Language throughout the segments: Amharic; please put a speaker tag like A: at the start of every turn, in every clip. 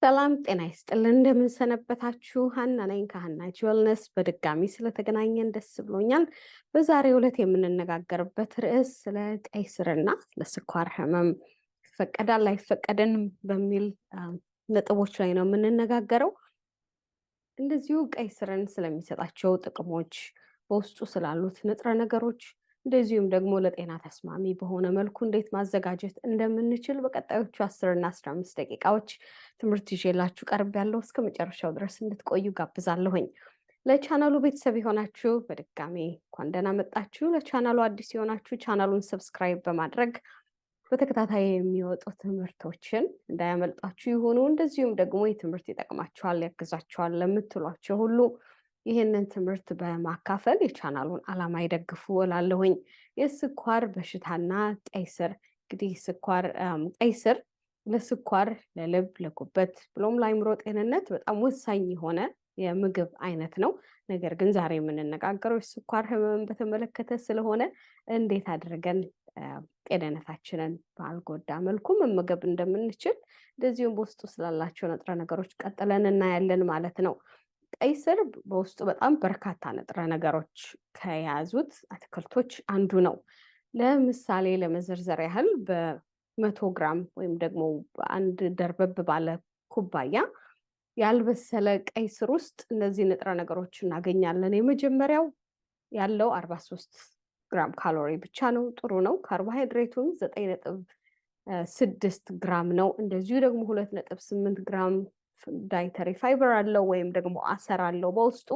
A: ሰላም ጤና ይስጥልን እንደምን ሰነበታችሁ ሀና ነኝ ከሀናች ዌልነስ በድጋሚ ስለተገናኘን ደስ ብሎኛል። በዛሬው ዕለት የምንነጋገርበት ርዕስ ስለ ቀይ ስርና ለስኳር ህመም ይፈቀዳል አይፈቀድም በሚል ነጥቦች ላይ ነው የምንነጋገረው። እንደዚሁ ቀይ ስርን ስለሚሰጣቸው ጥቅሞች፣ በውስጡ ስላሉት ንጥረ ነገሮች እንደዚሁም ደግሞ ለጤና ተስማሚ በሆነ መልኩ እንዴት ማዘጋጀት እንደምንችል በቀጣዮቹ 10 እና 15 ደቂቃዎች ትምህርት ይዤላችሁ ቀርቤያለሁ። እስከ መጨረሻው ድረስ እንድትቆዩ ጋብዛለሁኝ። ለቻናሉ ቤተሰብ የሆናችሁ በድጋሚ እንኳን ደህና መጣችሁ። ለቻናሉ አዲስ የሆናችሁ ቻናሉን ሰብስክራይብ በማድረግ በተከታታይ የሚወጡ ትምህርቶችን እንዳያመልጣችሁ ይሁኑ። እንደዚሁም ደግሞ የትምህርት ይጠቅማችኋል፣ ያግዛችኋል ለምትሏቸው ሁሉ ይህንን ትምህርት በማካፈል የቻናሉን ዓላማ ይደግፉ እላለሁኝ። የስኳር በሽታና ቀይ ስር እንግዲህ ቀይ ስር ለስኳር፣ ለልብ፣ ለጉበት ብሎም ለአይምሮ ጤንነት በጣም ወሳኝ የሆነ የምግብ አይነት ነው። ነገር ግን ዛሬ የምንነጋገረው የስኳር ህመምን በተመለከተ ስለሆነ እንዴት አድርገን ጤንነታችንን ባልጎዳ መልኩ መመገብ እንደምንችል እንደዚሁም በውስጡ ስላላቸው ንጥረ ነገሮች ቀጥለን እናያለን ማለት ነው። ቀይ ስር በውስጡ በጣም በርካታ ንጥረ ነገሮች ከያዙት አትክልቶች አንዱ ነው። ለምሳሌ ለመዘርዘር ያህል በ100 ግራም ወይም ደግሞ አንድ ደርበብ ባለ ኩባያ ያልበሰለ ቀይ ስር ውስጥ እነዚህ ንጥረ ነገሮች እናገኛለን። የመጀመሪያው ያለው 43 ግራም ካሎሪ ብቻ ነው። ጥሩ ነው። ካርቦሃይድሬቱን 9.6 ግራም ነው። እንደዚሁ ደግሞ 2.8 ግራም ዳይተሪ ፋይበር አለው ወይም ደግሞ አሰር አለው። በውስጡ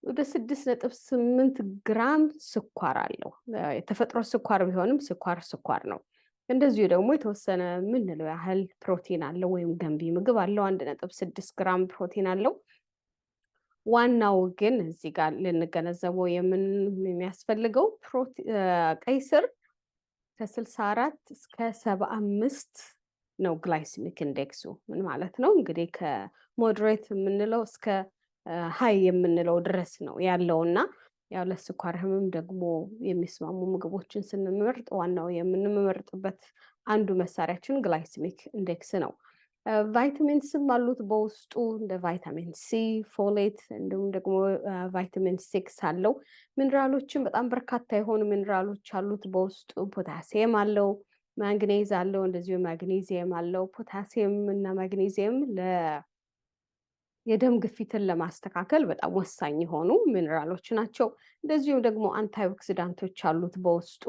A: ወደ 6.8 ግራም ስኳር አለው። የተፈጥሮ ስኳር ቢሆንም ስኳር ነው። እንደዚሁ ደግሞ የተወሰነ ምንለው ያህል ፕሮቲን አለው ወይም ገንቢ ምግብ አለው። 1.6 ግራም ፕሮቲን አለው። ዋናው ግን እዚህ ጋር ልንገነዘበው የሚያስፈልገው ቀይ ስር ከ64 እስከ 75 ነው ግላይሲሚክ ኢንዴክሱ። ምን ማለት ነው እንግዲህ ከሞዴሬት የምንለው እስከ ሃይ የምንለው ድረስ ነው ያለውና ያው ለስኳር ህመም ደግሞ የሚስማሙ ምግቦችን ስንመርጥ ዋናው የምንመርጥበት አንዱ መሳሪያችን ግላይሲሚክ ኢንዴክስ ነው። ቫይታሚንስም አሉት በውስጡ እንደ ቫይታሚን ሲ፣ ፎሌት እንዲሁም ደግሞ ቫይታሚን 6 አለው። ሚነራሎችን በጣም በርካታ የሆኑ ሚነራሎች አሉት በውስጡ። ፖታሲየም አለው፣ ማግኔዝ አለው፣ እንደዚሁ ማግኔዚየም አለው። ፖታሲየም እና ማግኔዚየም የደም ግፊትን ለማስተካከል በጣም ወሳኝ የሆኑ ሚነራሎች ናቸው። እንደዚሁም ደግሞ አንታይ ኦክሲዳንቶች አሉት በውስጡ።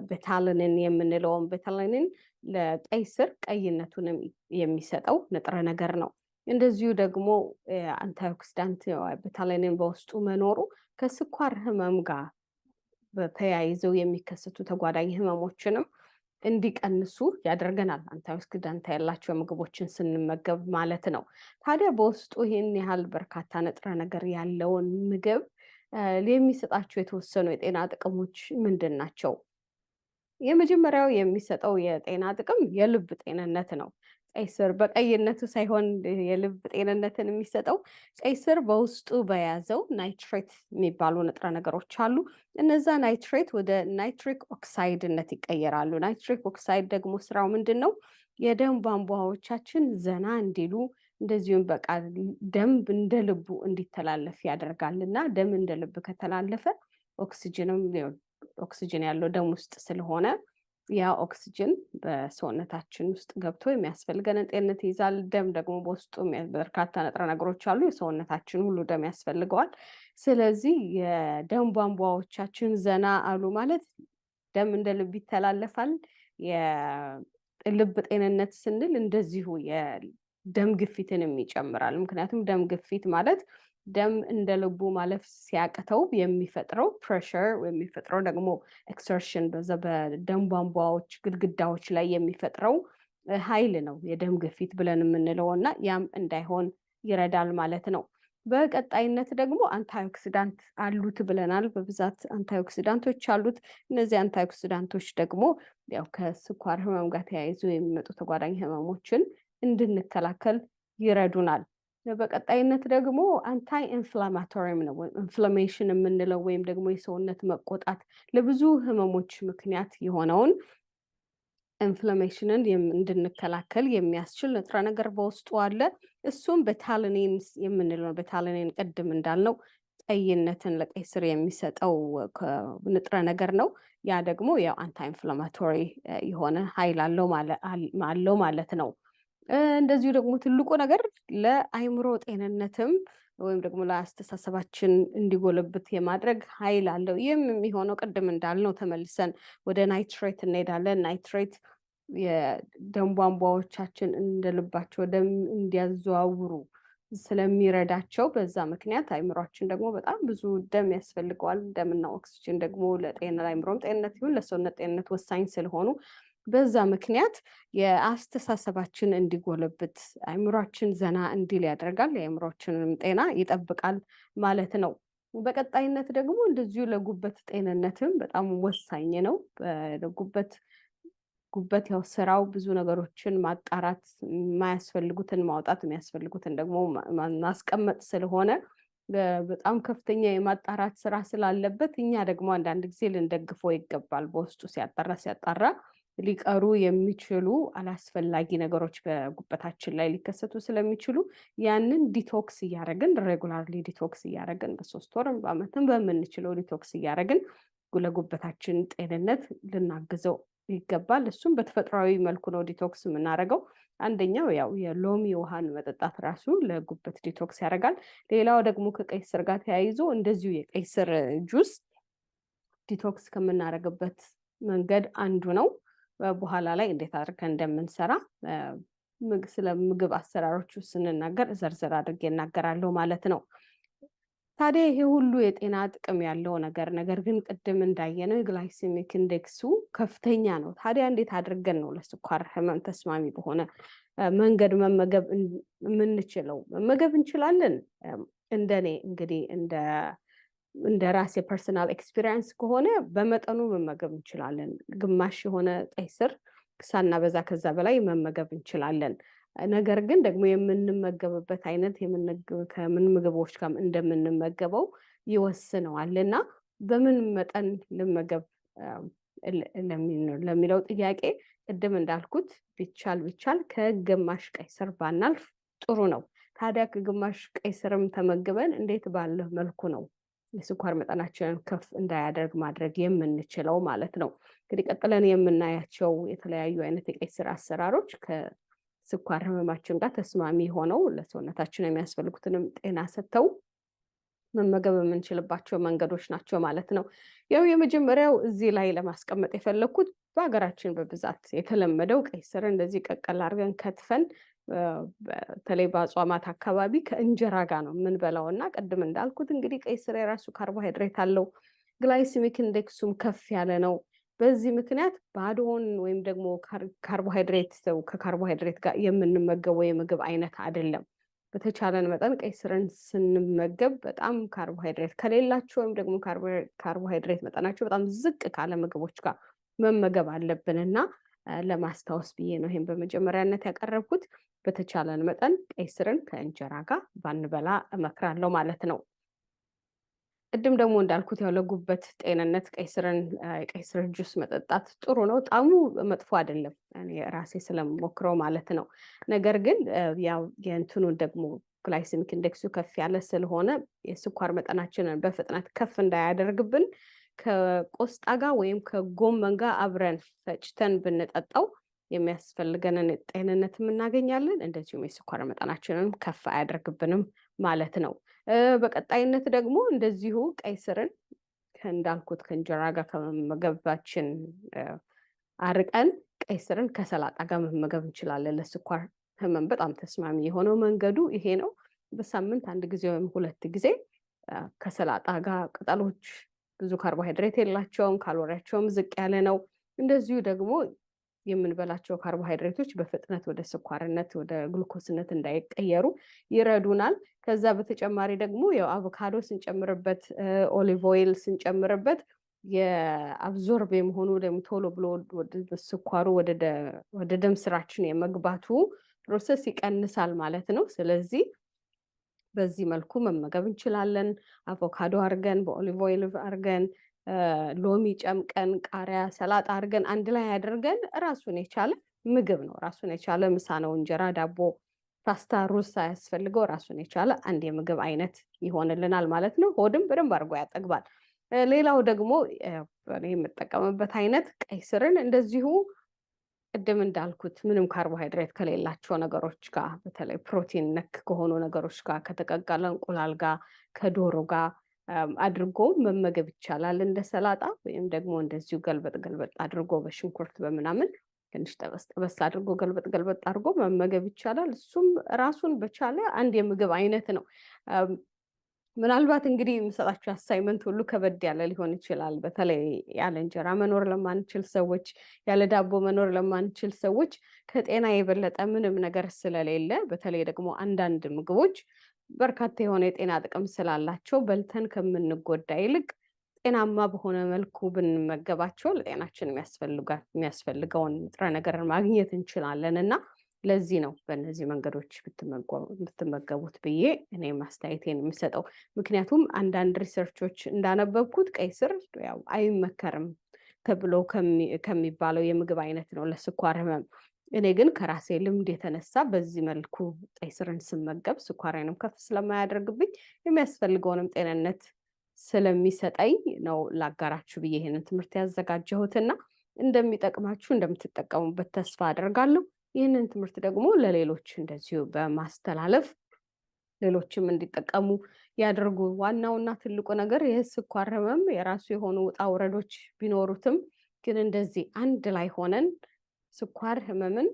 A: ቤታሊንን የምንለውን ቤታሊንን ለቀይ ስር ቀይነቱን የሚሰጠው ንጥረ ነገር ነው። እንደዚሁ ደግሞ አንታይ ኦክሲዳንት ቤታሊንን በውስጡ መኖሩ ከስኳር ህመም ጋር ተያይዘው የሚከሰቱ ተጓዳኝ ህመሞችንም እንዲቀንሱ ያደርገናል። አንታይ ኦክሲዳንት ያላቸው ምግቦችን ስንመገብ ማለት ነው። ታዲያ በውስጡ ይህን ያህል በርካታ ንጥረ ነገር ያለውን ምግብ የሚሰጣቸው የተወሰኑ የጤና ጥቅሞች ምንድን ናቸው? የመጀመሪያው የሚሰጠው የጤና ጥቅም የልብ ጤንነት ነው። ቀይ ስር በቀይነቱ ሳይሆን የልብ ጤንነትን የሚሰጠው ቀይ ስር በውስጡ በያዘው ናይትሬት የሚባሉ ንጥረ ነገሮች አሉ። እነዛ ናይትሬት ወደ ናይትሪክ ኦክሳይድነት ይቀየራሉ። ናይትሪክ ኦክሳይድ ደግሞ ስራው ምንድን ነው? የደም ቧንቧዎቻችን ዘና እንዲሉ እንደዚሁም በቃ ደም እንደ ልቡ እንዲተላለፍ ያደርጋል እና ደም እንደ ልብ ከተላለፈ ኦክሲጅን ያለው ደም ውስጥ ስለሆነ ያ ኦክሲጅን በሰውነታችን ውስጥ ገብቶ የሚያስፈልገንን ጤንነት ይይዛል። ደም ደግሞ በውስጡ በርካታ ንጥረ ነገሮች አሉ። የሰውነታችን ሁሉ ደም ያስፈልገዋል። ስለዚህ የደም ቧንቧዎቻችን ዘና አሉ ማለት ደም እንደ ልብ ይተላለፋል። የልብ ጤንነት ስንል እንደዚሁ የደም ግፊትንም ይጨምራል። ምክንያቱም ደም ግፊት ማለት ደም እንደ ልቡ ማለፍ ሲያቅተው የሚፈጥረው ፕሬሸር የሚፈጥረው ደግሞ ኤክሰርሽን በዛ በደም ቧንቧዎች ግድግዳዎች ላይ የሚፈጥረው ኃይል ነው የደም ግፊት ብለን የምንለው እና ያም እንዳይሆን ይረዳል ማለት ነው። በቀጣይነት ደግሞ አንታይኦክሲዳንት አሉት ብለናል። በብዛት አንታይኦክሲዳንቶች አሉት። እነዚህ አንታይኦክሲዳንቶች ደግሞ ያው ከስኳር ህመም ጋር ተያይዞ የሚመጡ ተጓዳኝ ህመሞችን እንድንከላከል ይረዱናል። በቀጣይነት ደግሞ አንታይ ኢንፍላማቶሪም ነው። ኢንፍላሜሽን የምንለው ወይም ደግሞ የሰውነት መቆጣት ለብዙ ህመሞች ምክንያት የሆነውን ኢንፍላሜሽንን እንድንከላከል የሚያስችል ንጥረ ነገር በውስጡ አለ። እሱም ቤታሊኒን የምንለው ነው። ቤታሊኒን ቅድም እንዳልነው ቀይነትን ለቀይ ስር የሚሰጠው ንጥረ ነገር ነው። ያ ደግሞ ያው አንታይ ኢንፍላማቶሪ የሆነ ኃይል አለው ማለት ነው። እንደዚሁ ደግሞ ትልቁ ነገር ለአይምሮ ጤንነትም ወይም ደግሞ ለአስተሳሰባችን እንዲጎለብት የማድረግ ኃይል አለው። ይህም የሚሆነው ቅድም እንዳልነው ተመልሰን ወደ ናይትሬት እንሄዳለን። ናይትሬት የደም ቧንቧዎቻችን እንደልባቸው ደም እንዲያዘዋውሩ ስለሚረዳቸው በዛ ምክንያት አይምሯችን ደግሞ በጣም ብዙ ደም ያስፈልገዋል። ደምና ኦክሲጅን ደግሞ ለአይምሮም ጤንነት ይሁን ለሰውነት ጤንነት ወሳኝ ስለሆኑ በዛ ምክንያት የአስተሳሰባችን እንዲጎለብት አይምሯችን ዘና እንዲል ያደርጋል። የአይምሯችንንም ጤና ይጠብቃል ማለት ነው። በቀጣይነት ደግሞ እንደዚሁ ለጉበት ጤንነትም በጣም ወሳኝ ነው። ጉበት ያው ስራው ብዙ ነገሮችን ማጣራት፣ የማያስፈልጉትን ማውጣት፣ የሚያስፈልጉትን ደግሞ ማስቀመጥ ስለሆነ በጣም ከፍተኛ የማጣራት ስራ ስላለበት እኛ ደግሞ አንዳንድ ጊዜ ልንደግፈው ይገባል። በውስጡ ሲያጣራ ሊቀሩ የሚችሉ አላስፈላጊ ነገሮች በጉበታችን ላይ ሊከሰቱ ስለሚችሉ ያንን ዲቶክስ እያደረግን ሬጉላርሊ ዲቶክስ እያደረግን በ3 ወርም በአመትም በምንችለው ዲቶክስ እያደረግን ለጉበታችን ጤንነት ልናግዘው ይገባል። እሱም በተፈጥሯዊ መልኩ ነው ዲቶክስ የምናደርገው። አንደኛው ያው የሎሚ ውሃን መጠጣት ራሱ ለጉበት ዲቶክስ ያደርጋል። ሌላው ደግሞ ከቀይ ስር ጋር ተያይዞ እንደዚሁ የቀይ ስር ጁስ ዲቶክስ ከምናደርግበት መንገድ አንዱ ነው። በኋላ ላይ እንዴት አድርገን እንደምንሰራ ስለ ምግብ አሰራሮች ስንናገር ዘርዘር አድርጌ እናገራለሁ ማለት ነው። ታዲያ ይሄ ሁሉ የጤና ጥቅም ያለው ነገር ግን ቅድም እንዳየነው የግላይሲሚክ ኢንዴክሱ ከፍተኛ ነው። ታዲያ እንዴት አድርገን ነው ለስኳር ህመም ተስማሚ በሆነ መንገድ መመገብ የምንችለው? መመገብ እንችላለን። እንደኔ እንግዲህ እንደ ራሴ ፐርሰናል ኤክስፒሪየንስ ከሆነ በመጠኑ መመገብ እንችላለን። ግማሽ የሆነ ቀይ ስር ሳናበዛ ከዛ በላይ መመገብ እንችላለን። ነገር ግን ደግሞ የምንመገብበት አይነት ከምን ምግቦች ጋር እንደምንመገበው ይወስነዋል እና በምን መጠን ልመገብ ለሚለው ጥያቄ ቅድም እንዳልኩት ቢቻል ከግማሽ ቀይ ስር ባናልፍ ጥሩ ነው። ታዲያ ከግማሽ ቀይ ስርም ተመግበን እንዴት ባለ መልኩ ነው የስኳር መጠናችንን ከፍ እንዳያደርግ ማድረግ የምንችለው ማለት ነው? እንግዲህ ቀጥለን የምናያቸው የተለያዩ አይነት የቀይ ስር አሰራሮች ከስኳር ህመማችን ጋር ተስማሚ ሆነው ለሰውነታችን የሚያስፈልጉትንም ጤና ሰጥተው መመገብ የምንችልባቸው መንገዶች ናቸው ማለት ነው። ያው የመጀመሪያው እዚህ ላይ ለማስቀመጥ የፈለኩት በሀገራችን በብዛት የተለመደው ቀይ ስር እንደዚህ ቀቀል አድርገን ከትፈን በተለይ በአጽዋማት አካባቢ ከእንጀራ ጋር ነው የምንበላው እና ቅድም እንዳልኩት እንግዲህ ቀይ ስር የራሱ ካርቦሃይድሬት አለው። ግላይሲሚክ ኢንዴክሱም ከፍ ያለ ነው። በዚህ ምክንያት ባዶውን ወይም ደግሞ ከካርቦሃይድሬት ጋር የምንመገበው የምግብ አይነት አይደለም። በተቻለን መጠን ቀይ ስርን ስንመገብ በጣም ካርቦሃይድሬት ከሌላቸው ወይም ደግሞ ካርቦሃይድሬት መጠናቸው በጣም ዝቅ ካለ ምግቦች ጋር መመገብ አለብንና ለማስታወስ ብዬ ነው ይሄን በመጀመሪያነት ያቀረብኩት። በተቻለን መጠን ቀይ ስርን ከእንጀራ ጋር ባንበላ እመክራለሁ ማለት ነው። ቅድም ደግሞ እንዳልኩት ያው ለጉበት ጤንነት ቀይ ስር ጁስ መጠጣት ጥሩ ነው። ጣዕሙ መጥፎ አይደለም፣ እኔ ራሴ ስለምሞክረው ማለት ነው። ነገር ግን ያው የእንትኑን ደግሞ ግላይሲሚክ ኢንዴክሱ ከፍ ያለ ስለሆነ የስኳር መጠናችንን በፍጥነት ከፍ እንዳያደርግብን ከቆስጣ ጋር ወይም ከጎመን ጋር አብረን ፈጭተን ብንጠጣው የሚያስፈልገንን ጤንነት እናገኛለን። እንደዚሁም የስኳር መጠናችንን ከፍ አያደርግብንም ማለት ነው። በቀጣይነት ደግሞ እንደዚሁ ቀይ ስርን እንዳልኩት ከእንጀራ ጋር ከመመገባችን አርቀን ቀይ ስርን ከሰላጣ ጋር መመገብ እንችላለን። ለስኳር ህመም በጣም ተስማሚ የሆነው መንገዱ ይሄ ነው። በሳምንት 1 ጊዜ ወይም 2 ጊዜ ከሰላጣ ጋር ቅጠሎች ብዙ ካርቦሃይድሬት የላቸውም፣ ካሎሪያቸውም ዝቅ ያለ ነው። እንደዚሁ ደግሞ የምንበላቸው ካርቦሃይድሬቶች በፍጥነት ወደ ስኳርነት ወደ ግሉኮስነት እንዳይቀየሩ ይረዱናል። ከዛ በተጨማሪ ደግሞ ያው አቮካዶ ስንጨምርበት፣ ኦሊቭ ኦይል ስንጨምርበት የአብዞርብ የመሆኑ ደግሞ ቶሎ ብሎ ስኳሩ ወደ ደም ስራችን የመግባቱ ፕሮሰስ ይቀንሳል ማለት ነው። ስለዚህ በዚህ መልኩ መመገብ እንችላለን። አቮካዶ አድርገን በኦሊቭ ኦይል አድርገን ሎሚ ጨምቀን ቃሪያ ሰላጣ አድርገን አንድ ላይ አድርገን ራሱን የቻለ ምግብ ነው። ራሱን የቻለ ምሳ ነው። እንጀራ፣ ዳቦ፣ ፓስታ፣ ሩዝ ሳያስፈልገው ራሱን የቻለ አንድ የምግብ አይነት ይሆንልናል ማለት ነው። ሆድም በደንብ አድርጎ ያጠግባል። ሌላው ደግሞ እኔ የምጠቀምበት አይነት ቀይ ስርን እንደዚሁ ቅድም እንዳልኩት ምንም ካርቦሃይድሬት ከሌላቸው ነገሮች ጋር በተለይ ፕሮቲን ነክ ከሆኑ ነገሮች ጋር ከተቀቀለ እንቁላል ጋር ከዶሮ ጋር አድርጎ መመገብ ይቻላል። እንደ ሰላጣ ወይም ደግሞ እንደዚሁ ገልበጥ ገልበጥ አድርጎ በሽንኩርት በምናምን ትንሽ ጠበስ ጠበስ አድርጎ ገልበጥ ገልበጥ አድርጎ መመገብ ይቻላል። እሱም ራሱን በቻለ አንድ የምግብ አይነት ነው። ምናልባት እንግዲህ የምሰጣችሁ አሳይመንት ሁሉ ከበድ ያለ ሊሆን ይችላል። በተለይ ያለ እንጀራ መኖር ለማንችል ሰዎች፣ ያለ ዳቦ መኖር ለማንችል ሰዎች ከጤና የበለጠ ምንም ነገር ስለሌለ፣ በተለይ ደግሞ አንዳንድ ምግቦች በርካታ የሆነ የጤና ጥቅም ስላላቸው በልተን ከምንጎዳ ይልቅ ጤናማ በሆነ መልኩ ብንመገባቸው ለጤናችን የሚያስፈልገውን ንጥረ ነገር ማግኘት እንችላለን እና ለዚህ ነው በእነዚህ መንገዶች ብትመገቡት ብዬ እኔ አስተያየቴን የምሰጠው። ምክንያቱም አንዳንድ ሪሰርቾች እንዳነበብኩት ቀይ ስር ያው አይመከርም ተብሎ ከሚባለው የምግብ አይነት ነው ለስኳር ህመም። እኔ ግን ከራሴ ልምድ የተነሳ በዚህ መልኩ ቀይ ስርን ስመገብ ስኳሬንም ከፍ ስለማያደርግብኝ የሚያስፈልገውንም ጤንነት ስለሚሰጠኝ ነው ላጋራችሁ ብዬ ይሄንን ትምህርት ያዘጋጀሁትና እንደሚጠቅማችሁ እንደምትጠቀሙበት ተስፋ አደርጋለሁ። ይህንን ትምህርት ደግሞ ለሌሎች እንደዚሁ በማስተላለፍ ሌሎችም እንዲጠቀሙ ያደርጉ። ዋናውና ትልቁ ነገር የስኳር ህመም የራሱ የሆኑ ውጣ ውረዶች ቢኖሩትም ግን እንደዚህ አንድ ላይ ሆነን ስኳር ህመምን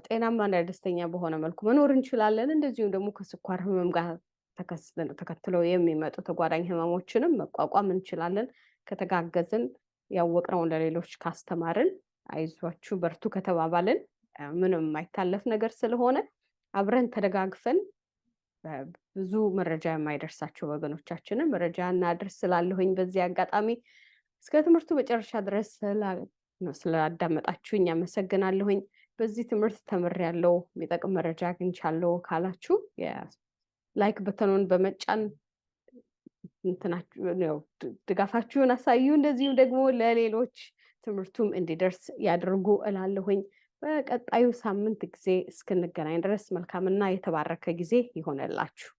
A: ጤናማና ደስተኛ በሆነ መልኩ መኖር እንችላለን። እንደዚሁም ደግሞ ከስኳር ህመም ጋር ተከትለው የሚመጡ ተጓዳኝ ህመሞችንም መቋቋም እንችላለን ከተጋገዝን፣ ያወቅነውን ለሌሎች ካስተማርን፣ አይዟችሁ በርቱ ከተባባልን ምንም የማይታለፍ ነገር ስለሆነ አብረን ተደጋግፈን ብዙ መረጃ የማይደርሳቸው ወገኖቻችንን መረጃ እናድርስ ስላለሁኝ በዚህ አጋጣሚ እስከ ትምህርቱ መጨረሻ ድረስ ስላዳመጣችሁኝ አመሰግናለሁኝ። በዚህ ትምህርት ተምሬያለሁ፣ የሚጠቅም መረጃ አግኝቻለሁ ካላችሁ ላይክ በተኑን በመጫን ድጋፋችሁን አሳዩ። እንደዚሁም ደግሞ ለሌሎች ትምህርቱም እንዲደርስ ያድርጉ እላለሁኝ። በቀጣዩ ሳምንት ጊዜ እስክንገናኝ ድረስ መልካምና የተባረከ ጊዜ ይሆነላችሁ።